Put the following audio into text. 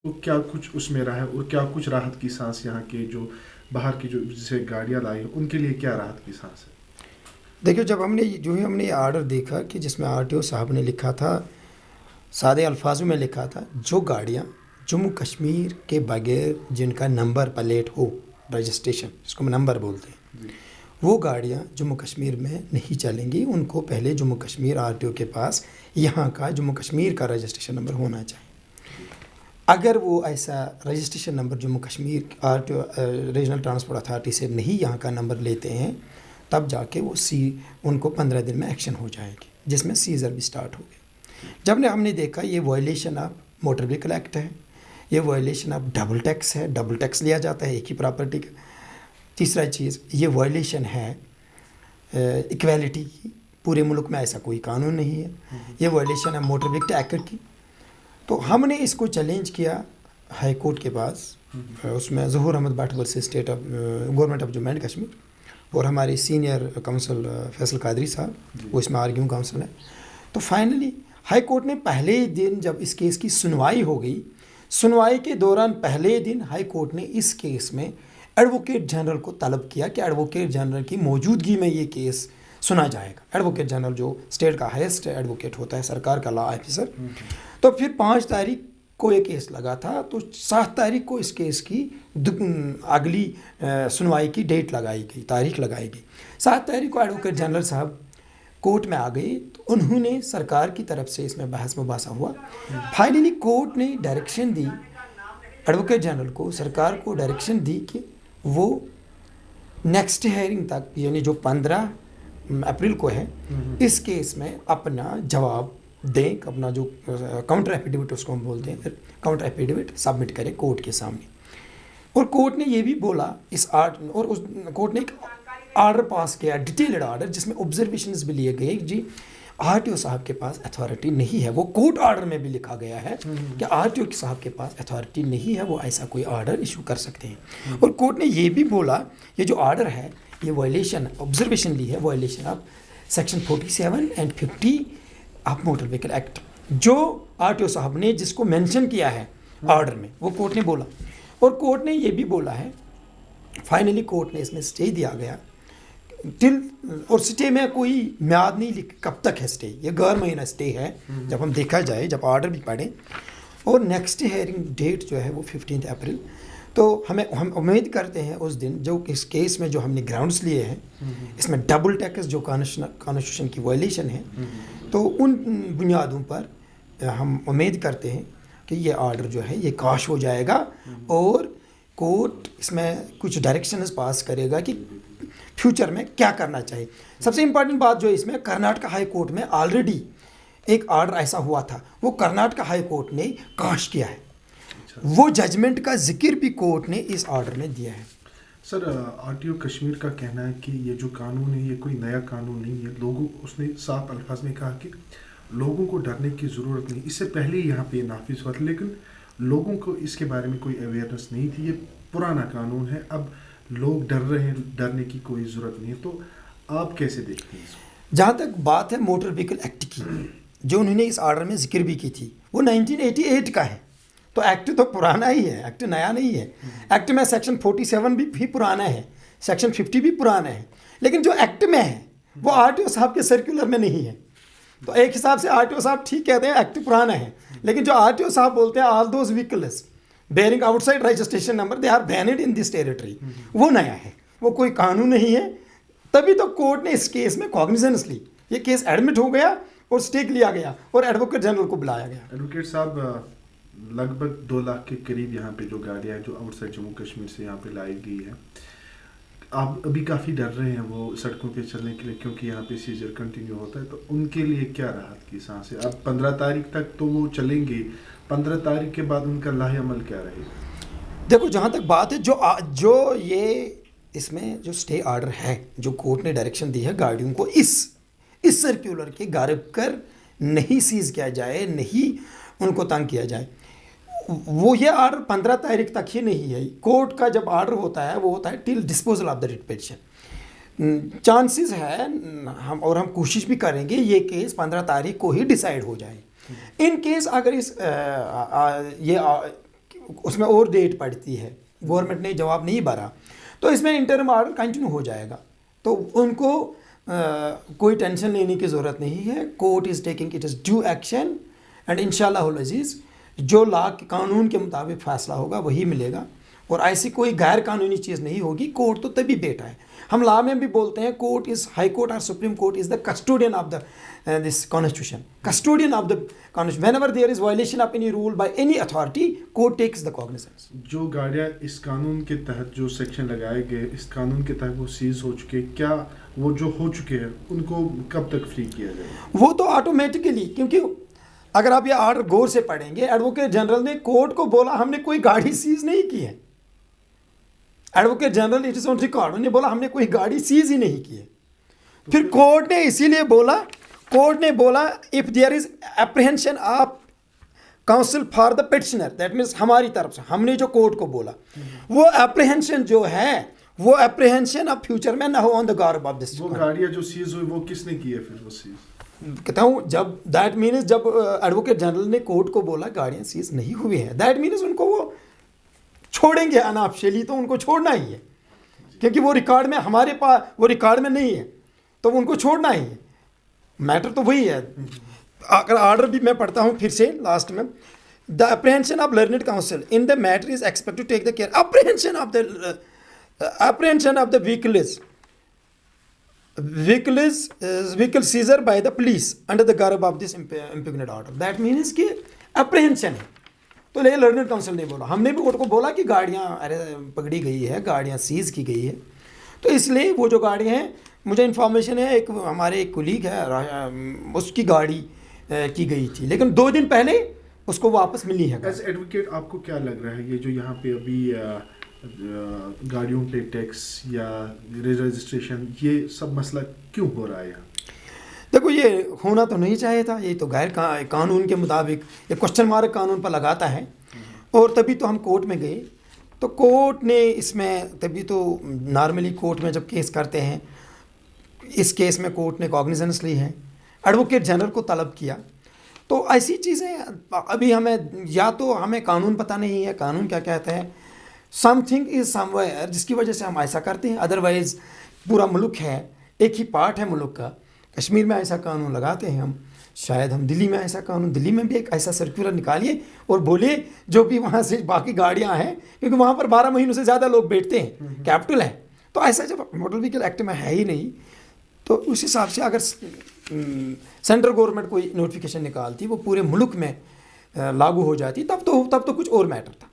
تو کیا کچھ اس میں رہا ہے اور کیا کچھ راحت کی سانس یہاں کے جو باہر کی جو جسے گاڑیاں لائی ہیں ان کے لیے کیا راحت کی سانس ہے؟ دیکھو، جب ہم نے یہ آرڈر دیکھا کہ جس میں RTO صاحب نے لکھا تھا، سادے الفاظوں میں لکھا تھا، جو گاڑیاں جموں کشمیر کے بغیر جن کا نمبر پلیٹ ہو، رجسٹریشن جس کو ہم نمبر بولتے ہیں، جی وہ گاڑیاں جموں کشمیر میں نہیں چلیں گی. ان کو پہلے جموں کشمیر RTO کے پاس یہاں کا جموں کشمیر کا رجسٹریشن نمبر ہونا چاہیے. جی اگر وہ ایسا registration number Jammu Kashmir RTO regional transport authority سے نہیں یہاں کا نمبر لیتے ہیں، تب جا کے وہ ان کو 15 دن میں ایکشن ہو جائے گی، جس میں سیزر بھی سٹارٹ ہو گئی. جب ہم نے دیکھا یہ violation of motor vehicle act ہے، یہ وائلیشن آف ڈبل ٹیکس ہے، ڈبل ٹیکس لیا جاتا ہے ایک ہی پراپرٹی کا. تیسرا چیز یہ وائلیشن ہے ایکویلٹی کی، پورے ملک میں ایسا کوئی قانون نہیں ہے. یہ وائلیشن ہے موٹر وہیکل ایکٹ کی. تو ہم نے اس کو چیلنج کیا ہائی کورٹ کے پاس. اس میں Zahoor Ahmad Bhat versus state of government of Jammu and Kashmir, اور ہمارے سینئر کونسل فیصل قادری صاحب وہ اس میں آرگیو کونسل ہیں. تو فائنلی ہائی کورٹ نے پہلے ہی دن جب اس کیس کی سنوائی ہو گئی، سنوائی کے دوران پہلے دن ہائی کورٹ نے اس کیس میں ایڈوکیٹ جنرل کو طلب کیا کہ ایڈوکیٹ جنرل کی موجودگی میں یہ کیس سنا جائے گا. ایڈوکیٹ جنرل جو اسٹیٹ کا ہائیسٹ ایڈوکیٹ ہوتا ہے، سرکار کا لا آفیسر. تو پھر 5 تاریخ کو یہ کیس لگا تھا، تو 7 تاریخ کو اس کیس کی اگلی سنوائی کی ڈیٹ لگائی گئی، تاریخ لگائی گئی. 7 تاریخ کو ایڈوکیٹ جنرل صاحب کورٹ میں آ گئی، تو انہوں نے سرکار کی طرف سے اس میں بحث مباحثہ ہوا. فائنلی کورٹ نے ڈائریکشن دی ایڈوکیٹ جنرل کو، سرکار کو ڈائریکشن دی کہ وہ نیکسٹ ہیئرنگ تک، یعنی جو 15 اپریل کو ہے، اس کیس میں اپنا جواب دیں، اپنا جو کاؤنٹر ایفیڈیوٹ اس کو ہم بولتے ہیں، کاؤنٹر ایفیڈیوٹ سبمٹ کریں کورٹ کے سامنے. اور کورٹ نے یہ بھی بولا کورٹ نے ایک آرڈر پاس کیا، ڈیٹیلڈ آرڈر، جس میں آبزرویشنز بھی لیے گئے. جی RTO صاحب کے پاس اتھارٹی نہیں ہے، وہ کورٹ آرڈر میں بھی لکھا گیا ہے کہ RTO صاحب کے پاس اتھارٹی نہیں ہے، وہ ایسا کوئی آرڈر ایشو کر سکتے ہیں. اور کورٹ نے یہ بھی بولا یہ جو آرڈر ہے یہ وائلیشن آبزرویشن لی ہے، violation of section 47 and 50 of motor vehicle act, جو RTO صاحب نے جس کو مینشن کیا ہے آرڈر میں، وہ کورٹ نے بولا. اور کورٹ نے یہ بھی بولا ہے، فائنلی کورٹ نے اس میں اسٹے دیا گیا اور اسٹے میں کوئی میعاد نہیں لکھ کب تک ہے اسٹے، یہ غیر مہینہ اسٹے ہے. جب ہم دیکھا جائے، جب آرڈر بھی پڑھیں، اور نیکسٹ ہیئرنگ ڈیٹ جو ہے وہ 15 اپریل. تو ہم امید کرتے ہیں اس دن جو اس کیس میں جو ہم نے گراؤنڈس لیے ہیں، اس میں ڈبل ٹیکس جو کانسٹیٹیوشن کی وائلیشن ہے، تو ان بنیادوں پر ہم امید کرتے ہیں کہ یہ آرڈر جو ہے یہ قاش ہو جائے گا، اور کورٹ اس میں کچھ ڈائریکشنز پاس کرے گا کہ فیوچر میں کیا کرنا چاہیے. سب سے امپورٹنٹ بات جو اس میں، کرناٹک ہائی کورٹ میں آلریڈی ایک آرڈر ایسا ہوا تھا، وہ کرناٹک ہائی کورٹ نے قاش کیا ہے. وہ ججمنٹ کا ذکر بھی کورٹ نے اس آرڈر میں دیا ہے. سر، RTO کشمیر کا کہنا ہے کہ یہ جو قانون ہے یہ کوئی نیا قانون نہیں ہے. اس نے صاف الفاظ میں کہا کہ لوگوں کو ڈرنے کی ضرورت نہیں. اس سے پہلے یہاں پہ نافذ ہوا تھا، لیکن لوگوں کو اس کے بارے میں کوئی اویئرنیس نہیں تھی. یہ پرانا قانون ہے، اب لوگ ڈر رہے ہیں، ڈرنے کی کوئی ضرورت نہیں ہے. تو آپ کیسے دیکھتے ہیں اس کو؟ جہاں تک بات ہے موٹر وہیکل ایکٹ کی، جو انہوں نے اس آرڈر میں ذکر بھی کی تھی، وہ 1988 کا ہے. تو ایکٹ تو پرانا ہی ہے، ایکٹ نیا نہیں ہے. ایکٹ میں سیکشن 47 بھی پرانا ہے، سیکشن 50 بھی پرانا ہے. لیکن جو ایکٹ میں ہے وہ RTO صاحب کے سرکولر میں نہیں ہے. تو ایک حساب سے RTO صاحب ٹھیک کہتے ہیں ایکٹ پرانا ہے، لیکن جو RTO صاحب بولتے ہیں all those vehicles bearing outside registration number they are banned in this territory, وہ نیا ہے، وہ کوئی قانون نہیں ہے. تبھی تو کورٹ نے اس کیس میں کاگنیزنس لی، یہ کیس ایڈمٹ ہو گیا اور اسٹیک لیا گیا اور ایڈوکیٹ جنرل کو بلایا گیا. ایڈوکیٹ صاحب، لگ بھگ 2 لاکھ کے قریب یہاں پہ جو گاڑیاں ہیں جو آؤٹ سائڈ جموں کشمیر سے یہاں پہ لائی گئی ہے، آپ ابھی کافی ڈر رہے ہیں وہ سڑکوں پہ چلنے کے لیے، کیونکہ یہاں پہ سیزر کنٹینیو ہوتا ہے. تو ان کے لیے کیا راحت کی سانس ہے؟ اب 15 تاریخ تک تو وہ چلیں گے، 15 تاریخ کے بعد ان کا لاہ عمل کیا رہے گا؟ دیکھو، جہاں تک بات ہے جو یہ اس میں جو اسٹے آرڈر ہے، جو کورٹ نے ڈائریکشن دی ہے گاڑیوں کو اس سرکولر کے غارب کر نہیں سیز کیا جائے، نہیں ان کو تنگ کیا جائے، وہ یہ آرڈر 15 تاریخ تک ہی نہیں ہے. کورٹ کا جب آرڈر ہوتا ہے وہ ہوتا ہے till disposal of the writ petition. Chances ہے ہم کوشش بھی کریں گے یہ کیس 15 تاریخ کو ہی ڈیسائیڈ ہو جائے. ان کیس اگر اس میں اور ڈیٹ پڑتی ہے, گورنمنٹ نے جواب نہیں بھرا, تو اس میں انٹرم آرڈر کنٹینیو ہو جائے گا. تو ان کو کوئی ٹینشن لینے کی ضرورت نہیں ہے. Court is taking it is due action and انشاءاللہ العزیز جو لا قانون کے مطابق فیصلہ ہوگا وہی ملے گا, اور ایسی کوئی غیر قانونی چیز نہیں ہوگی. کورٹ تو تبھی بیٹھا ہے, ہم لا میں بھی بولتے ہیں کورٹ از ہائی کورٹ اور supreme court is the custodian of the this constitution, custodian of the constitution. Whenever there is violation of any rule by any authority, court takes the cognizance. جو گاڑیاں اس قانون کے تحت جو section لگائے گئے اس قانون کے تحت وہ سیز ہو چکے, کیا وہ جو ہو چکے ہیں ان کو کب تک فری کیا جائے؟ وہ تو آٹومیٹکلی, کیونکہ اگر آپ یہ آرڈر غور سے پڑھیں گے, ایڈوکیٹ جنرل نے کورٹ کو بولا ہم نے کوئی گاڑی سیز نہیں کی ہے. Advocate general it is on record, انہوں نے بولا ہم نے کوئی گاڑی سیز ہی نہیں کی ہے. پھر کورٹ نے اسی لیے بولا, کورٹ نے بولا if there is apprehension of counsel for the petitioner, that means ہماری طرف سے ہم نے جو کورٹ کو بولا وہ اپریہنشن جو ہے وہ اپریہنشن اب فیوچر میں نہ ہو آن دا گارب آف دس. وہ گاڑیاں جو سیز ہوئی وہ کس نے کی ہے پھر وہ سیز؟ کہتا ہوں جب دیٹ مینس جب ایڈوکیٹ جنرل نے کورٹ کو بولا گاڑیاں سیز نہیں ہوئی ہیں, دیٹ مینس ان کو وہ چھوڑیں گے انآپشیلی, تو ان کو چھوڑنا ہی ہے, کیونکہ وہ ریکارڈ میں ہمارے پاس وہ ریکارڈ میں نہیں ہے, تو ان کو چھوڑنا ہی ہے. میٹر تو وہی ہے. اگر آرڈر بھی میں پڑھتا ہوں پھر سے لاسٹ میں, the apprehension of learned counsel in the matter is expect to take the care apprehension of the vehicle seizure by the police under the garb of this impugned order. That means کہ apprehension ہے. تو یہ learned council نے بولا, ہم نے بھی court کو بولا کہ گاڑیاں پکڑی گئی ہے, گاڑیاں سیز کی گئی ہے. تو اس لیے وہ جو گاڑیاں ہیں, مجھے انفارمیشن ہے ایک ہمارے ایک کولیگ ہے اس کی گاڑی کی گئی تھی, لیکن 2 دن پہلے اس کو واپس ملی ہے. ایز ایڈوکیٹ آپ کو کیا لگ رہا ہے یہ جو یہاں پہ ابھی گاڑیوں پہ ٹیکس یا رجسٹریشن یہ سب مسئلہ کیوں ہو رہا ہے یہاں؟ دیکھو یہ ہونا تو نہیں چاہیے تھا, یہ تو غیر قانون کے مطابق یہ کوشچن مارک قانون پر لگاتا ہے, اور تبھی تو ہم کورٹ میں گئے. تو کورٹ نے اس میں تبھی تو نارملی کورٹ میں جب کیس کرتے ہیں, اس کیس میں کورٹ نے کاگنیزنس لی ہے, ایڈوکیٹ جنرل کو طلب کیا. تو ایسی چیزیں ابھی ہمیں یا تو ہمیں قانون پتہ نہیں ہے, قانون کیا کہتا ہے, some thing is some where جس کی وجہ سے ہم ایسا کرتے ہیں. ادروائز پورا ملک ہے, ایک ہی پارٹ ہے ملک کا. کشمیر میں ایسا قانون لگاتے ہیں ہم, شاید ہم دلی میں ایسا قانون, دلی میں بھی ایک ایسا سرکولر نکالیے اور بولیے جو بھی وہاں سے باقی گاڑیاں ہیں, کیونکہ وہاں پر 12 مہینوں سے زیادہ لوگ بیٹھتے ہیں, کیپٹل ہے. تو ایسا جب موٹر وہیکل ایکٹ میں ہے ہی نہیں, تو اس حساب سے اگر سینٹرل گورنمنٹ کوئی نوٹیفیکیشن نکالتی وہ پورے ملک میں لاگو ہو جاتی تب تو کچھ اور میٹر تھا.